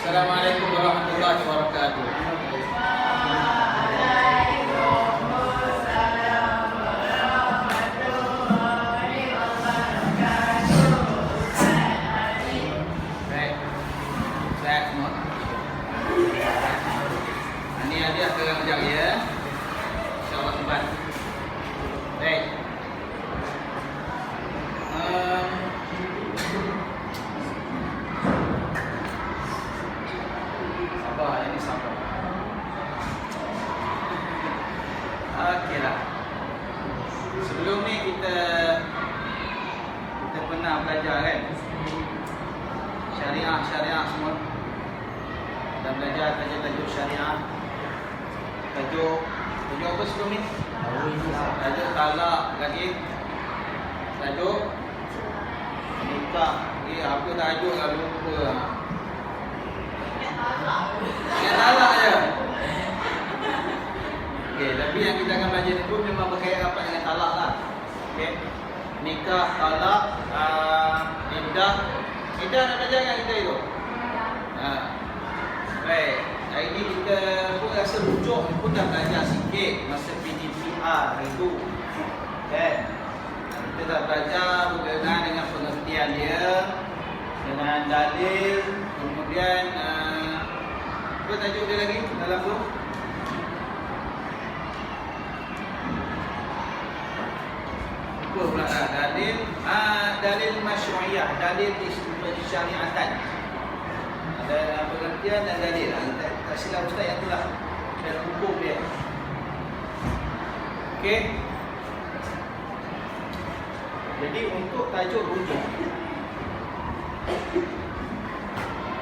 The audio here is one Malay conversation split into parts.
Assalamualaikum warahmatullahi wabarakatuh. Baik, sehat semua. Ini hadiah ke yang menjaga ya. InsyaAllah simpan. Baik. Okeylah. Sebelum ni kita pernah belajar kan syariah semua. Kita belajar tajuk syariah. Tajuk apa sebelum ni? Tajuk talak lagi. Tajuk nikah. Apa tajuk lah lupa. Yang talak je. Okey, tapi yang kita akan belajar itu memang berkaitan rapat dengan talak lah. Okey. Nikah, talak, iddah. Iddah nak belajar kan kita itu? Baik. Hari ni kita pun rasa rujuk pun dah belajar sikit masa PDPR itu. Kan? Kita dah belajar berkenaan dengan pengertian dia, dengan dalil, kemudian apa tajuk dia lagi dalam tu? Dalil masyru'iyah, dalil syariatan. Ada pengertian dan dalil. Tak silap ustaz yang itulah dalam hukum dia. Okey. Jadi untuk tajuk rujuk,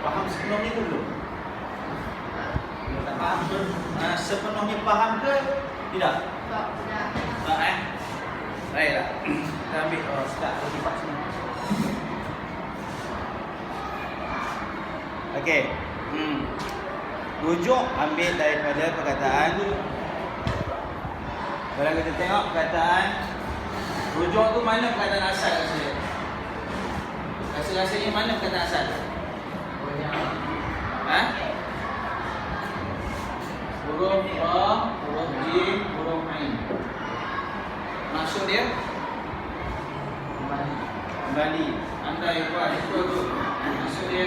faham sepenuhnya dulu. Kalau tak faham sepenuhnya faham ke tidak? Tak. Baiklah. Kita ambil start dari part sini. Okey. Rujuk ambil daripada perkataan. Kalau kita tengok perkataan rujuk tu mana perkataan asal rasanya? Rasanya mana perkataan asal? Huruf ra, huruf jim, huruf ain. Maksud dia kembali. Anda ikhwan itu tu. Maksud dia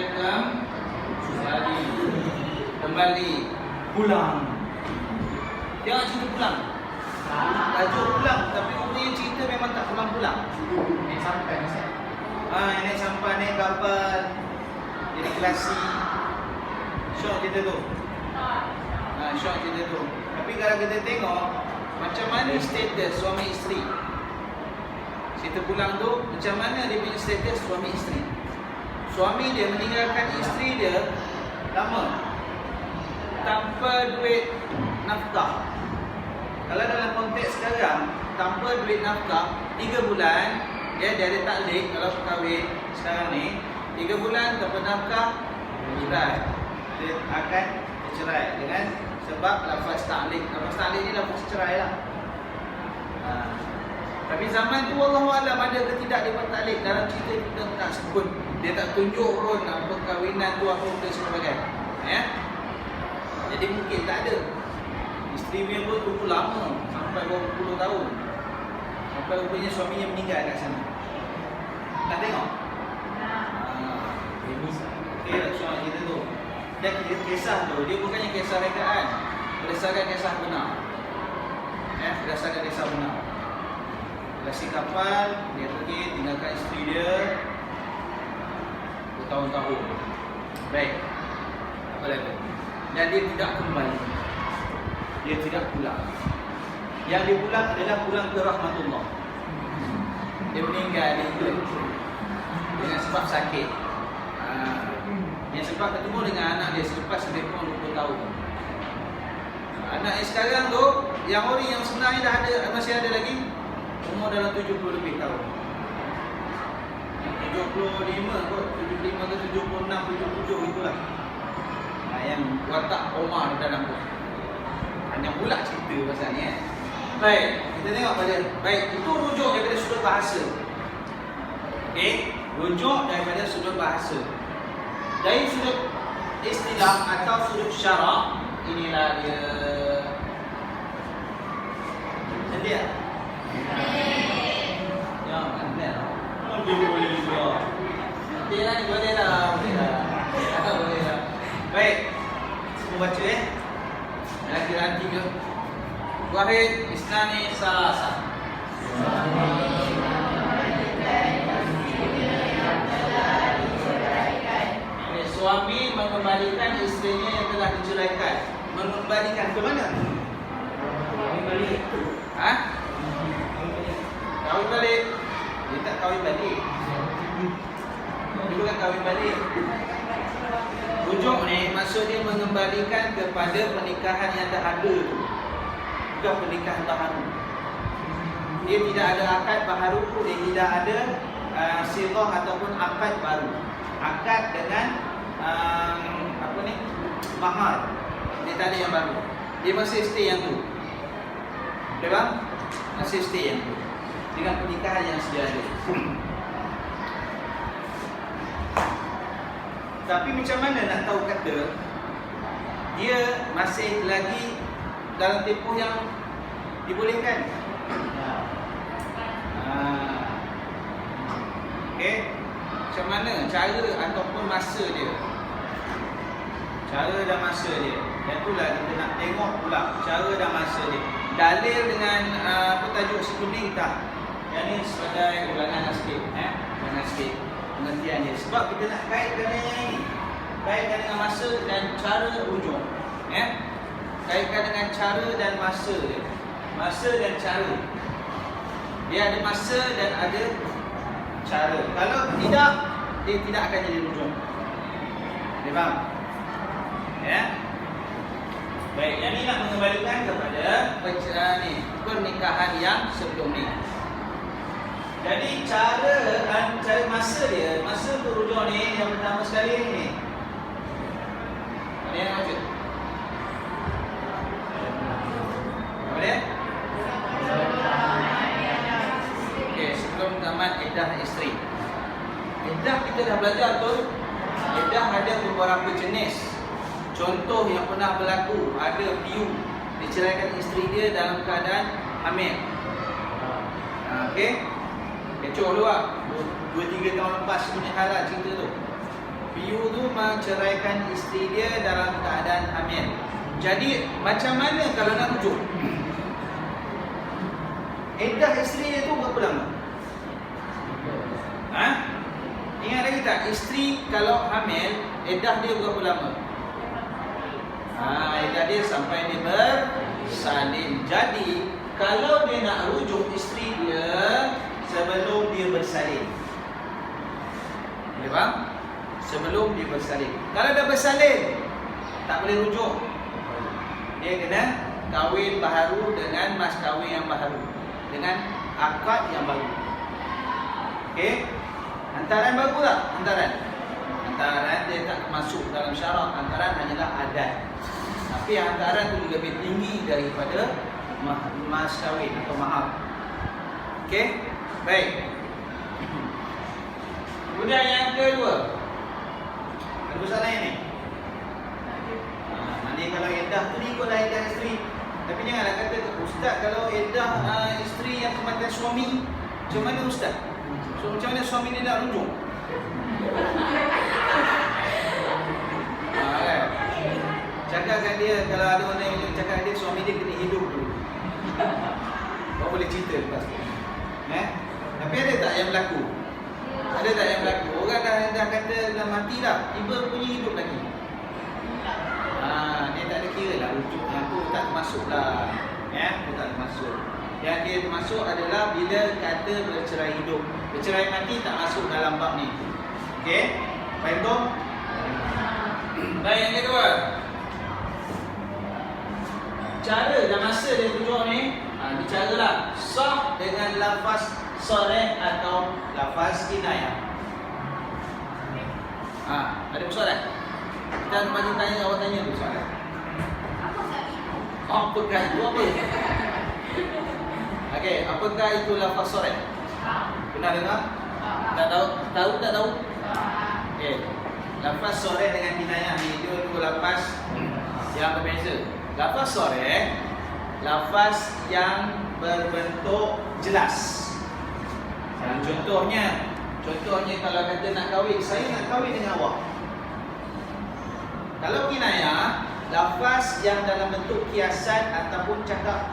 kembali, pulang. Jangan cerita pulang. Tajuk pulang, tapi orang cerita memang tak pulang-pulang. Naik sampai naik sampai, naik kapal, jadi kelasi. Syok cerita tu. Syok cerita tu. Tapi kalau kita tengok macam mana status suami isteri. Cerita pulang tu macam mana dia punya status suami isteri. Suami dia meninggalkan isteri dia lama tanpa duit nafkah. Kalau dalam konteks sekarang tanpa duit nafkah 3 bulan dia ada taklik. Kalau kahwin sekarang ni 3 bulan tanpa nafkah cerai. Dia akan bercerai dengan sebab lafaz taklik. Lafaz taklik ni lafaz cerai lah. Tapi zaman tu wallahualam ada ke tidak dia bertaklik. Dalam cerita kita tak sebut. Dia tak tunjuk pun perkahwinan tu apa dan sebagainya. Ya. Jadi mungkin tak ada. Isteri dia pun tunggu lama sampai berapa puluh tahun. Sampai rupanya suaminya meninggal kat sana. Nak tengok? Okey, soal cerita tu. Dan kisah tu dia bukannya kisah rekaan. Berdasarkan kisah benar. Berdasarkan kisah benar. Kelasi kapal, dia pergi tinggalkan isteri dia bertahun-tahun. Baik. Apa lagi? Dan dia tidak kembali. Dia tidak pulang. Yang dia pulang adalah pulang ke rahmatullah. Dia meninggal di England dengan sebab sakit. Yang sebab ketemu dengan anak dia selepas lebih kurang 20 tahun. Anak yang sekarang tu, yang ori yang sebenarnya dah ada, masih ada lagi umur dalam 70 lebih tahun. 75 kot, 75 ke 76, 77 itulah. Yang watak Omar dalam tu. Panjang pula cerita pasal ni. Baik, kita tengok pada. Baik, itu rujuk daripada sudut bahasa. Okey, rujuk daripada sudut bahasa. Dari sudut istilah atau sudut syarak, inilah dia. Jadi ya? Ya, benar. Boleh juga. Nanti lah, boleh lah. Boleh lah. Baik. Semua baca ya. Kira-kira 3. Wahid isnani salasa. Suami mengembalikan isterinya yang telah diceraikan. Mengembalikan ke mana? Kawin balik. Hah? Kawin balik. Dia tak kawin balik. Dia bukan kawin balik. Rujuk ni maksud dia mengembalikan kepada pernikahan yang dah ada tu. Bukan pernikahan baharu. Dia tidak ada akad baharu, dia tidak ada sirah ataupun akad baru. Akad dengan apa ni? Mahar. Dia tak ada yang baru. Dia masih stay yang tu. Betul bang? Masih stay yang tu. Dengan pernikahan yang sedia ada. Tapi macam mana nak tahu kata dia masih lagi dalam tempoh yang dibolehkan? Okey. Macam mana cara ataupun masa dia? Cara dan masa dia. Yang itulah kita nak tengok pula cara dan masa dia. Dalil dengan apa tajuk sebelum ni tak. Yang ni sebagai ulangan sikit, ulangan sikit pengertian dia. Sebab kita nak kaitkan dengan ini. Kaitkan dengan masa dan cara rujuk. Kaitkan dengan cara dan masa dia. Masa dan cara. Dia ada masa dan ada cara. Kalau tidak, dia tidak akan jadi rujuk. Dia faham? Ya. Baik, yang ni nak mengembalikan kepada pernikahan yang sebelum ni. Jadi cara masa dia, masa untuk rujuk ni yang pertama sekali ni. Ada yang baca? Apa dia? Okey, sebelum zaman iddah isteri. Iddah kita dah belajar tu. Iddah ada beberapa jenis. Contoh yang pernah berlaku, ada piu diceraikan isteri dia dalam keadaan hamil. Okey. Kecoh dulu lah 2-3 tahun lepas punya hal lah cerita tu. Piu tu menceraikan isteri dia dalam keadaan hamil. Jadi macam mana kalau nak rujuk? Iddah isteri dia tu berapa lama? Ingat lagi tak? Isteri kalau hamil, iddah dia berapa lama? Iddah dia sampai dia bersalin. Jadi kalau dia nak rujuk isteri dia sebelum dia bersalin. Boleh faham? Sebelum dia bersalin. Kalau dah bersalin, tak boleh rujuk. Dia kena kahwin baharu dengan mas kahwin yang baharu, dengan akad yang baru. Okey? Hantaran baru tak? Hantaran dia tak masuk dalam syarat. Hantaran hanyalah adat. Tapi hantaran tu lebih tinggi daripada mas kahwin atau mahar. Okey? Baik. Kemudian yang kedua. Ada soalan ni? Maknanya kalau iddah tu ikutlah iddah isteri. Tapi janganlah kata ustaz kalau iddah isteri yang kematian suami, macam mana ustaz? So macam mana suami dia nak rujuk? Kan? Cakapkan dia, kalau ada orang yang cakap dia suami dia kena hidup dulu. Kau boleh cerita lepas tu. Tapi ada tak yang berlaku? Ada tak yang berlaku? Orang dah kata dah mati dah, tiba punya hidup lagi. Dia tak ada kira lah rujuk. Yang tu tak termasuk lah. Itu tak termasuk. Yang dia termasuk adalah bila kata bercerai hidup. Bercerai mati tak masuk dalam bab ni. Okey? Baik tu? Baik, yang kedua. Cara dan masa dia rujuk ni, bicaralah sah dengan lafaz sarih atau lafaz kinayah. Ada persoalan? Kita bagi tanya, awak tanya tu soalan. Apakah itu apa? Okey, apakah itu lafaz sarih? Pernah dengar? Tak tahu? Tak tahu? Okey. Lafaz soreh dengan kinayah ni dia dua lafaz yang berbeza. Lafaz soreh, lafaz yang berbentuk jelas. Contohnya kalau kata nak kahwin, saya nak kahwin dengan awak. Kalau kinayah, lafaz yang dalam bentuk kiasan ataupun cakap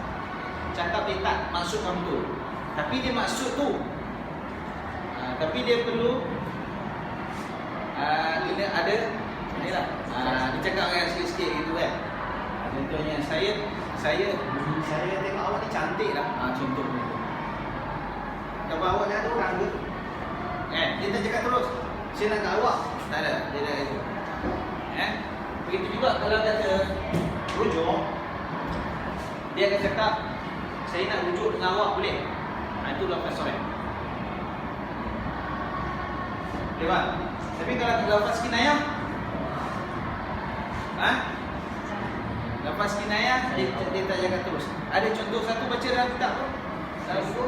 dia tak maksud kamu tu, tapi dia maksud tu. Tapi dia perlu kena ada inilah. Dia cakap dengan sikit-sikit gitu kan. Contohnya saya tengok awak ni cantik lah. Contohnya. Kalau awak dah ada orang ke? Dia tak cakap terus. Saya nak kat awak. Tak ada. Dia dah itu. Begitu juga kalau kata rujuk, dia akan cakap saya nak rujuk dengan awak boleh. Itu lafaz soreh. Boleh tak? Tapi kalau lafaz kinayah, lafaz kinayah dia tak cakap terus. Ada contoh satu baca dalam kitab tu? Dalam buku?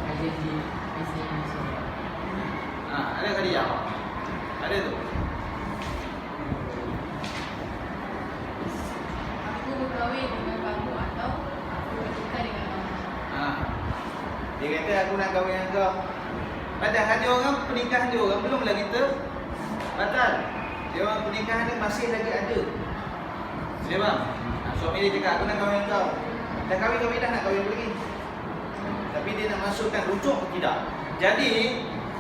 Ada di SMS. Ada kali ya? Ada tu. Aku berkahwin dengan kamu atau aku bertukar dengan kamu. Dia kata aku nak kahwin dengan kau. Padahal dia orang pernikahan dia orang belum lagi batal. Dia orang pernikahan dia masih lagi ada. Boleh faham? Suami dia cakap aku nak kahwin dengan kau. Dah kahwin dah nak kahwin lagi. Tapi dia nak masukkan rujuk atau tidak. Jadi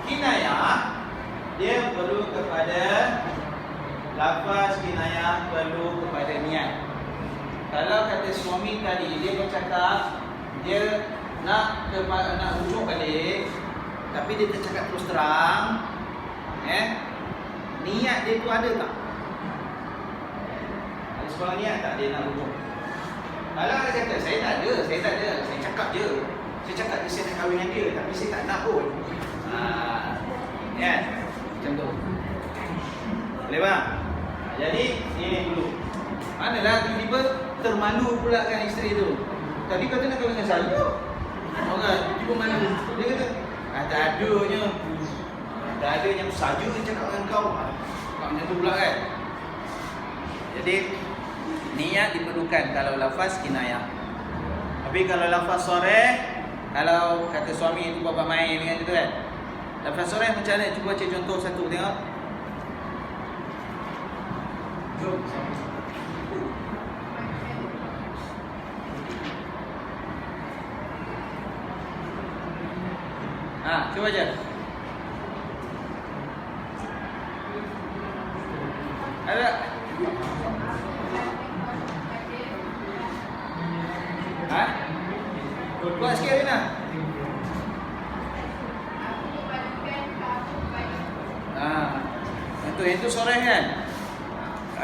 kinayah dia perlu kepada lafaz kinayah, perlu kepada niat. Kalau kata suami tadi dia bercakap dia nak rujuk balik, tapi dia tak cakap terus terang, niat dia tu ada tak? Ada sekolah niat tak dia nak rujuk? Kalau dia kata saya tak ada, saya cakap je. Saya cakap dia saya nak kahwin dengan dia, tapi saya tak nak pun. Macam tu. Boleh tak? Jadi ini dulu. Manalah tiba-tiba termalu pula kan isteri tu. Tadi kata nak kahwin dengan saya. Kan? Tiba mana? Dia kata tak adanya saja dia cakap dengan kau. Macam tu pula kan. Jadi niat diperlukan kalau lafaz kinayah. Tapi kalau lafaz soreh, kalau kata suami itu bapa main dengan itu kan. Lafaz soreh macam mana? Cuba cek contoh satu tengok. Jom. Cuba je. Ada. Buat sikit Rina. Itu soreh kan?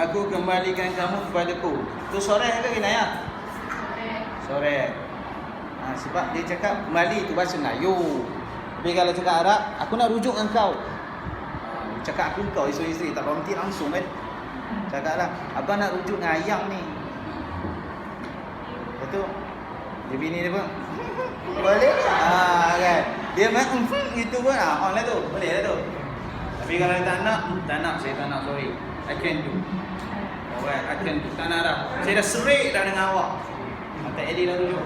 Aku kembalikan kamu kepadaku. Itu soreh ke kinayah? Soreh. Sebab dia cakap kembali tu bahasa Melayu. Tapi kalau cakap Arab, aku nak rujuk dengan kau. Cakap aku kau isteri tak berhenti langsung kan. Cakaplah, abang nak rujuk dengan ayang ni. Betul. Dia bini dia pun boleh? Kan. Dia main gitu pun on lah tu. Boleh lah tu. Tapi kalau dia tak nak, saya tak nak, sorry. I can do. Alright, I can do. Tak nak dah. Saya dah serik dah dengan awak. Tak edit dah rujuk.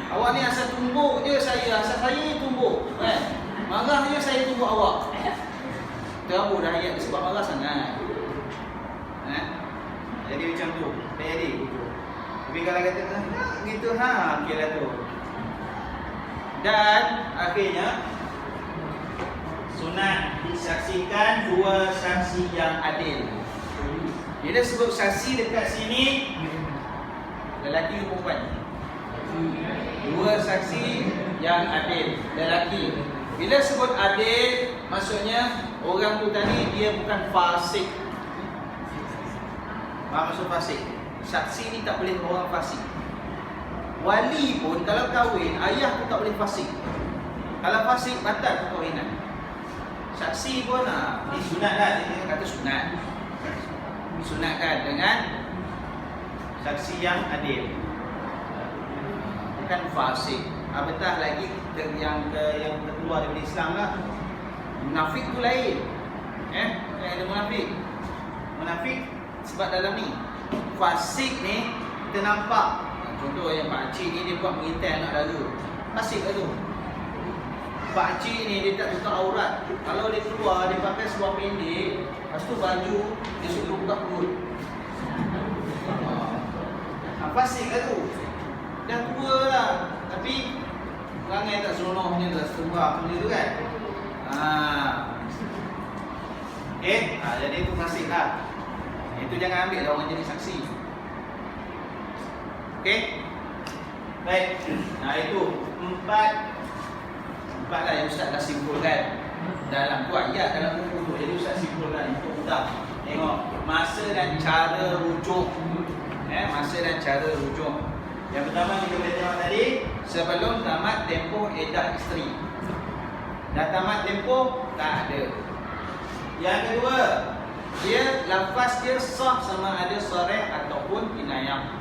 Awak ni asal tumbuk je saya, asal saya tumbuk. Marah je saya tumbuk awak. Terabur dah ayat sebab marah sangat. Jadi macam tu. Tak edit gitu. Tapi kalau kata gitu okey lah tu. Dan akhirnya sunat disaksikan dua saksi yang adil. Bila sebut saksi dekat sini, lelaki ke perempuan? Dua saksi yang adil, lelaki. Bila sebut adil, maksudnya orang tu tadi dia bukan fasik. Apa maksud fasik? Saksi ni tak boleh orang fasik. Wali pun kalau kahwin, ayah tu tak boleh fasik. Kalau fasik, batal perkahwinan. Saksi pun disunatlah, dia kata sunat. Disunatkan dengan saksi yang adil, bukan fasik. Apatah lagi yang keluar daripada Islam lah. Munafik tu lain. Yang ada munafik. Munafik sebab dalam ni. Fasik ni kita nampak. Contoh yang pakcik ni dia buat mengintai anak dara. Fasik lah tu. Pakcik ni dia tak tutup aurat. Kalau dia keluar, dia pakai seluar pendek, lepas tu baju, dia suruh buka perut. Fasik lah tu. Dah tua lah. Tapi perangai tak seronoknya dah setumbak benda tu kan. Jadi itu fasik lah. Itu jangan ambil lah orang jadi saksi. Baik. Itu empat lah yang Ustaz dah simpulkan dalam tu ayat dalam buku tu. Jadi Ustaz simpulkan untuk mudah. Tengok masa dan cara rujuk. Masa dan cara rujuk. Yang pertama kita boleh tengok tadi, sebelum tamat tempoh iddah isteri. Dah tamat tempoh, tak ada. Yang kedua, dia lafaz dia sah sama ada sharih ataupun kinayah.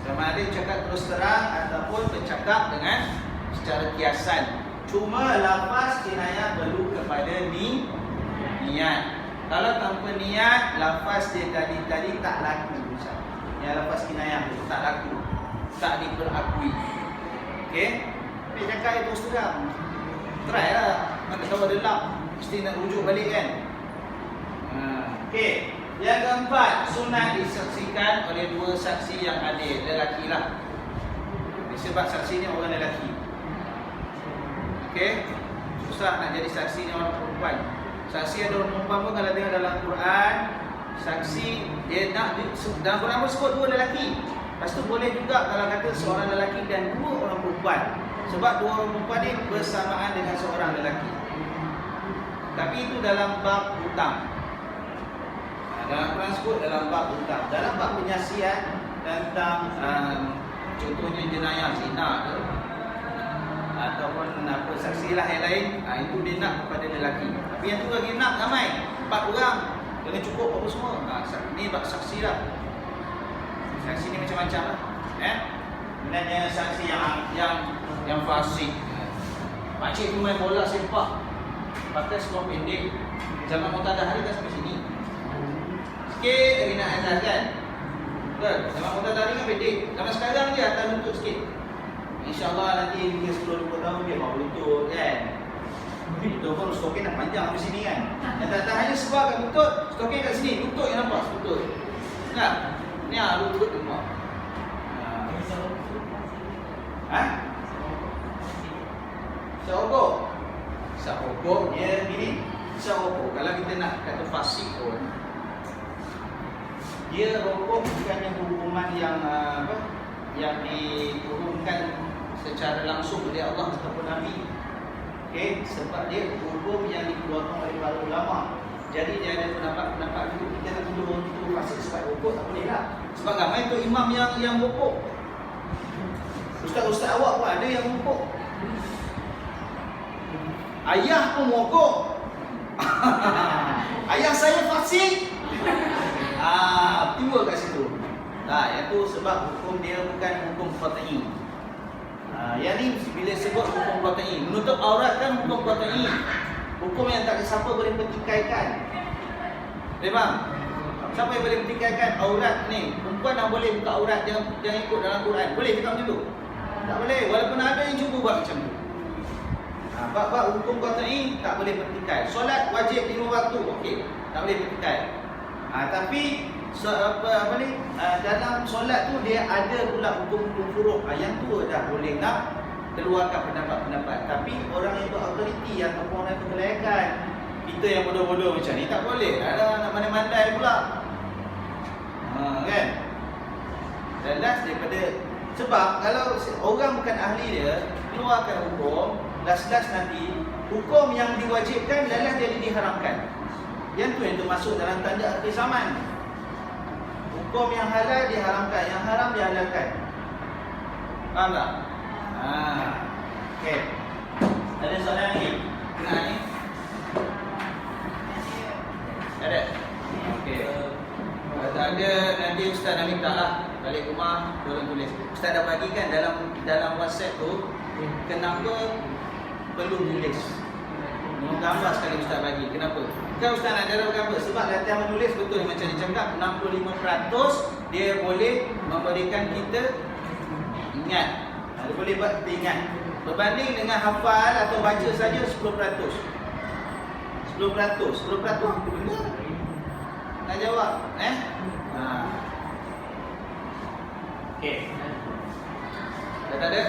Sama ada cakap terus terang ataupun bercakap dengan secara kiasan. Cuma lafaz kinayah perlu kepada niat. Kalau tanpa niat, lafaz dia tadi tak laku. Yang lafaz kinayah itu tak laku, tak diperakui. Tapi cakap itu terus terang. Try lah. Mana tahu ada lap, mesti nak rujuk balik kan. Yang keempat, sunat disaksikan oleh dua saksi yang adil, lelaki lah. Sebab saksi ni orang lelaki. Susah nak jadi saksi ni orang perempuan. Saksi ada orang perempuan pun kalau tengok dalam Quran, saksi dia nak dalam Quran pun sebut dua lelaki. Lepas tu boleh juga kalau kata seorang lelaki dan dua orang perempuan. Sebab dua orang perempuan ni bersamaan dengan seorang lelaki. Tapi itu dalam bab hutang. Dalam Quran sebut dalam bab hutang. Dalam bab penyaksian tentang contohnya jenayah zina ke, ataupun apa saksi lah yang lain, itu dia nak kepada lelaki. Tapi yang tu lagi nak ramai, 4 orang. Jangan cukup apa semua. Ni bab saksi lah. Saksi ni macam-macam lah. Sebenarnya saksi yang fasik. Pakcik tu main bola sepak, pakai seluar pendek. Zaman Muqtadah hari dah sampai sini. Sikit lagi nak atas kan. Betul? Zaman Muqtadah hari kan pendek. Zaman sekarang dia atas lutut sikit. InsyaAllah nanti dia 10-20 tahun dia bawa lutut kan. Lutut pun stoknya dah panjang sampai sini kan. Yang tak hanya sebab kat lutut, stoknya kat sini. Lutut yang nampak, lutut. Nah, ni lutut nampak. Seokok dia gini. Seokok kalau kita nak kata fasik pun, dia rokok bukannya hukuman yang yang diturunkan secara langsung oleh Allah ataupun Nabi. Sebab dia hukum yang dikeluarkan oleh para ulama. Jadi dia ada pendapat-pendapat itu. Kita nak tuduh orang itu fasik sebab rokok tak boleh lah. Sebab ramai tu imam yang rokok. Ustaz-ustaz awak pun ada yang rokok. Ayah pun rokok. Ayah saya fasik. Tiba kat situ. Yang tu sebab hukum dia bukan hukum qat'i. Yang ni bila sebut hukum qat'i, menutup aurat kan hukum qat'i. Hukum yang tak siapa boleh pertikaikan. Boleh faham? Siapa yang boleh pertikaikan aurat ni? Perempuan tak boleh buka aurat, jangan ikut dalam Quran. Boleh cakap macam tu? Tak boleh, walaupun ada yang cuba buat macam tu. Bab-bab hukum qat'i tak boleh pertikai. Solat wajib 5 waktu, okey, tak boleh pertikai. Tapi dalam solat tu dia ada pula hukum-hukum furuq. Yang tu dah boleh nak keluarkan pendapat-pendapat. Tapi orang yang berautoriti ataupun orang yang berkelayakan, kita yang bodoh-bodoh macam ni tak boleh. Ada nak mandai-mandai pula. Kan? Jelas daripada, sebab kalau orang bukan ahli dia keluarkan hukum, last-last nanti hukum yang diwajibkan lalas jadi diharamkan. Yang tu yang termasuk dalam tanda akhir zaman. Hukum yang halal diharamkan, yang haram dihalalkan. Faham tak? Okey. Ada soalan lagi? Kenal ni? Ada? Okey. Kalau tak ada, nanti Ustaz dah minta lah balik rumah, tolong tulis. Ustaz dah bagikan dalam WhatsApp tu kenapa perlu tulis. Tengok gambar sekali Ustaz bagi. Kenapa? Kan Ustaz nak ada gambar sebab latihan menulis betul macam dia cakap 65% dia boleh memberikan kita ingat. Dia boleh buat kita ingat. Berbanding dengan hafal atau baca saja 10%. 10% apa benda? Nak jawab? Okey. Dah tak ada?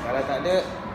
Kalau tak ada